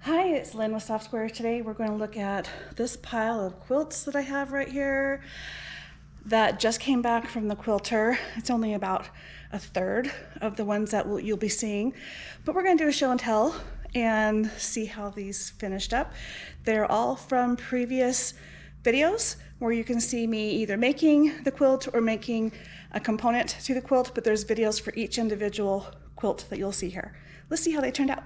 Hi, it's Lynne with Soft Square. Today we're going to look at this pile of quilts that I have right here that just came back from the quilter. It's only about a third of the ones that you'll be seeing, but we're going to do a show and tell and see how these finished up. They're all from previous videos where you can see me either making the quilt or making a component to the quilt, but there's videos for each individual quilt that you'll see here. Let's see how they turned out.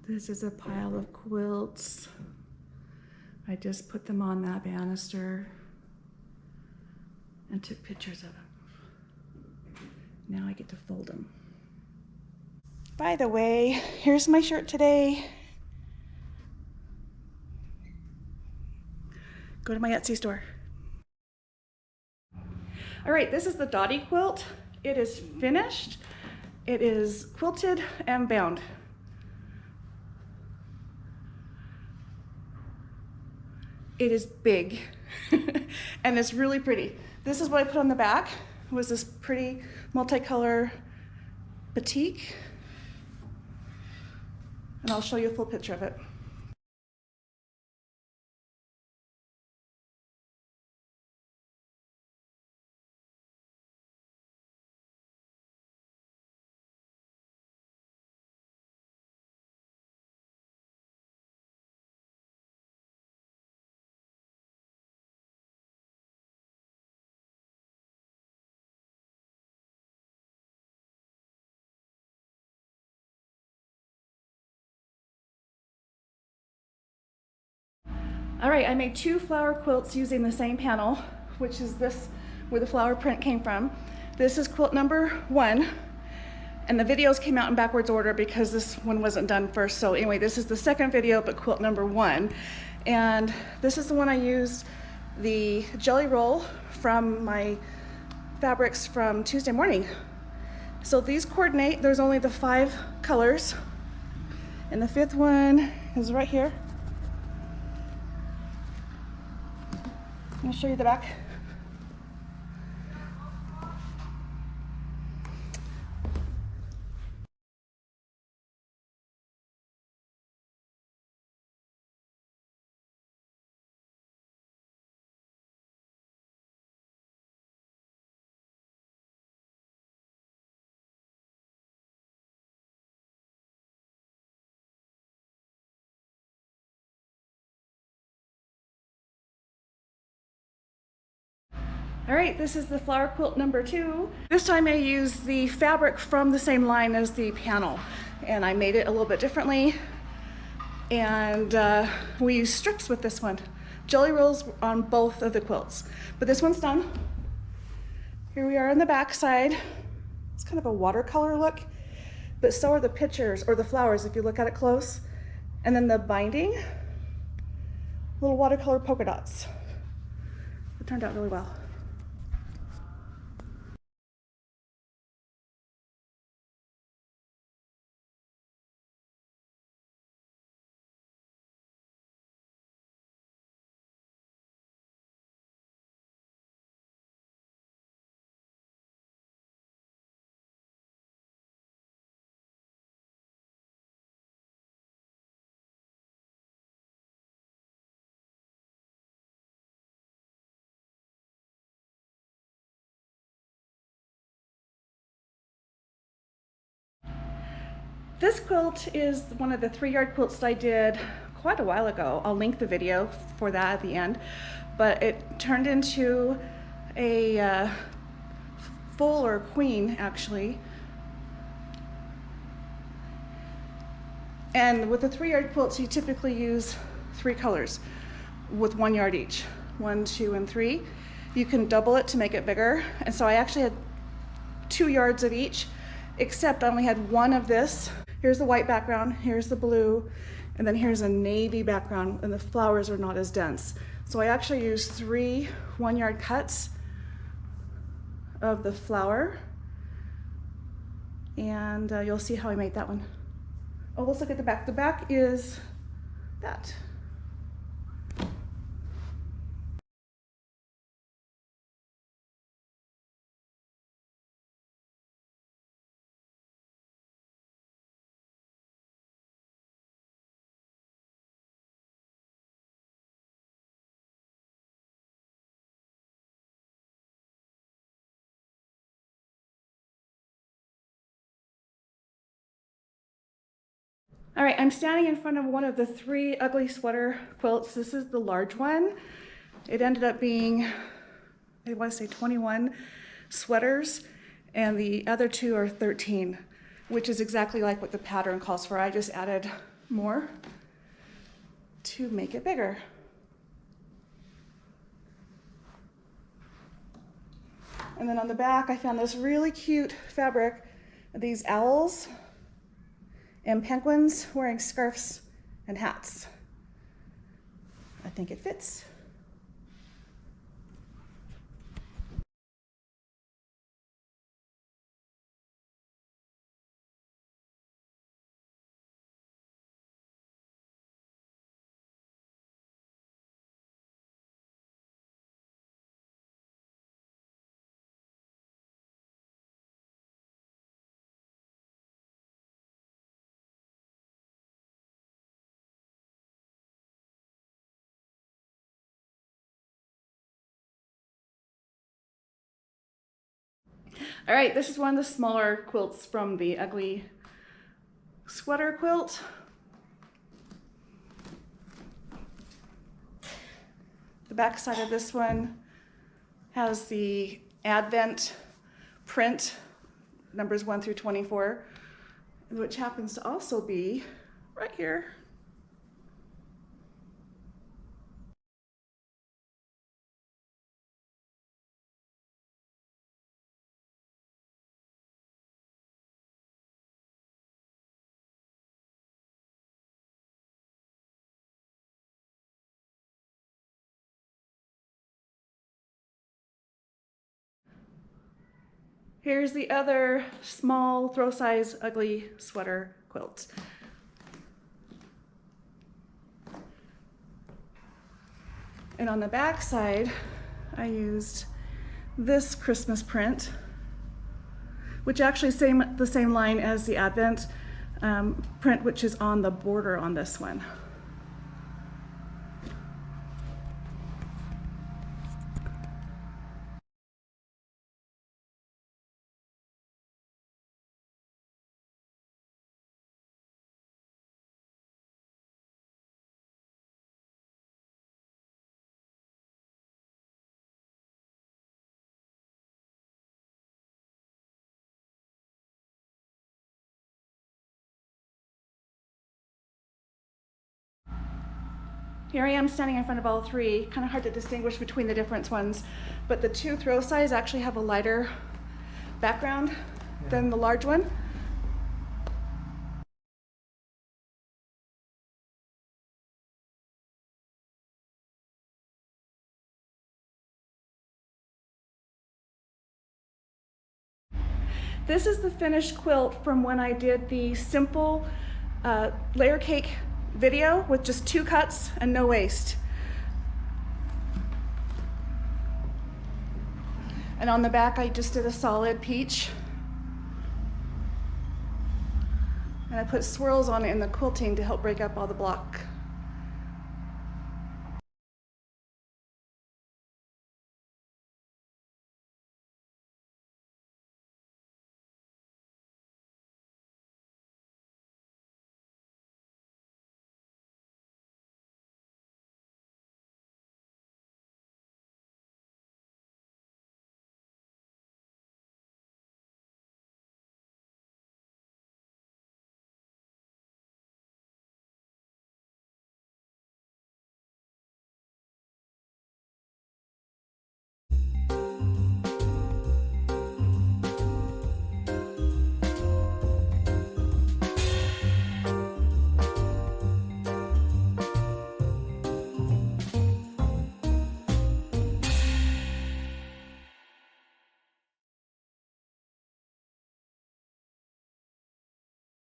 This is a pile of quilts. I just put them on that banister and took pictures of them. Now I get to fold them. By the way, here's my shirt today. Go to my Etsy store. All right, this is the Dottie quilt. It is finished. It is quilted and bound. It is big and it's really pretty. This is what I put on the back. It was this pretty multicolor batik. And I'll show you a full picture of it. All right, I made two flower quilts using the same panel, which is this, where the flower print came from. This is quilt number 1, and the videos came out in backwards order because this one wasn't done first. So anyway, this is the second video, but quilt number 1. And this is the one I used the jelly roll from my fabrics from Tuesday morning. So these coordinate, there's only the 5 colors, and the 5th one is right here. I'll show you the back. All right, this is the flower quilt number 2. This time I used the fabric from the same line as the panel, and I made it a little bit differently. And we used strips with this one. Jelly rolls on both of the quilts. But this one's done. Here we are on the back side. It's kind of a watercolor look, but so are the pictures, or the flowers if you look at it close. And then the binding, little watercolor polka dots. It turned out really well. This quilt is one of the 3-yard quilts that I did quite a while ago. I'll link the video for that at the end, but it turned into a full, or queen actually. And with the 3-yard quilts, you typically use 3 colors with 1 yard each, 1, 2, and 3. You can double it to make it bigger. And so I actually had 2 yards of each, except I only had 1 of this. Here's the white background, here's the blue, and then here's a navy background, and the flowers are not as dense. So I actually used 3 1-yard cuts of the flower, and you'll see how I made that one. Oh, let's look at the back. The back is that. All right, I'm standing in front of one of the 3 ugly sweater quilts. This is the large one. It ended up being, I want to say 21 sweaters, and the other 2 are 13, which is exactly like what the pattern calls for. I just added more to make it bigger. And then on the back, I found this really cute fabric, these owls and penguins wearing scarves and hats. I think it fits. All right, this is one of the smaller quilts from the ugly sweater quilt. The back side of this one has the Advent print, numbers 1 through 24, which happens to also be right here. Here's the other small throw size ugly sweater quilt. And on the back side, I used this Christmas print, which actually is the same line as the Advent print, which is on the border on this one. Here I am standing in front of all 3, kind of hard to distinguish between the different ones, but the 2 throw size actually have a lighter background than the large one. This is the finished quilt from when I did the simple layer cake video with just 2 cuts and no waste. And on the back, I just did a solid peach. And I put swirls on it in the quilting to help break up all the block